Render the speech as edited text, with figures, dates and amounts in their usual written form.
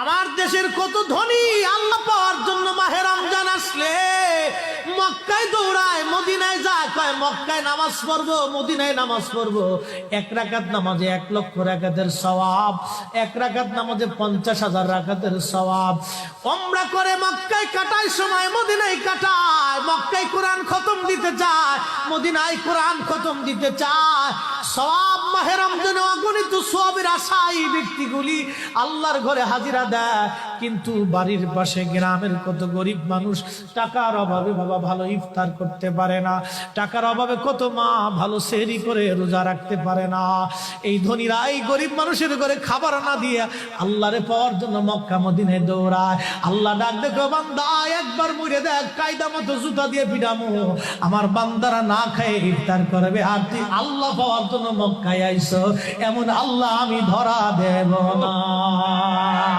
আমার দেশের কত ধনী আল্লাহ পাওয়ার জন্য মাহে রমজান আসলে মক্কায় দৌড়ায়, মদিনায় যায়, কয় মক্কায় নামাজ পড়বো, মদিনায় নামাজ পড়বো। এক রাকাত নামাজে 1 লক্ষ রাকাতের সওয়াব, এক রাকাত নামাজে 50,000 রাকাতের সওয়াব। উমরা করে মক্কায় কাটায় সময় মদিনায় কাটায়, মক্কায় কোরআন খতম দিতে চায়, মদিনায় কোরআন খতম দিতে চায়। সওয়াব মাহে রমজানে অগণিত সওয়াবের আশায় ব্যক্তিগুলি আল্লাহর ঘরে হাজিরা দেয়, কিন্তু বাড়ির পাশে গ্রামের কত গরিব মানুষ টাকার অভাবে বাবা ভালো ইফতার করতে পারে না, টাকার অভাবে কত মা ভালো সেহরি করে রোজা রাখতে পারে না। এই ধনীরা এই গরিব মানুষের ঘরে খাবার না দিয়ে আল্লাহরে পাওয়ার জন্য মক্কা মদিনায় দৌড়ায়। আল্লাহ ডাক দেখো, বান্দা একবার মরে দেখ, কায়দা মতো জুতা দিয়ে পিটামো, আমার বান্দারা না খায় ইফতার করবে, আর তুই আল্লাহ পাওয়ার জন্য মক্কায় আইছো, এমন আল্লাহ আমি ধরা দেব না।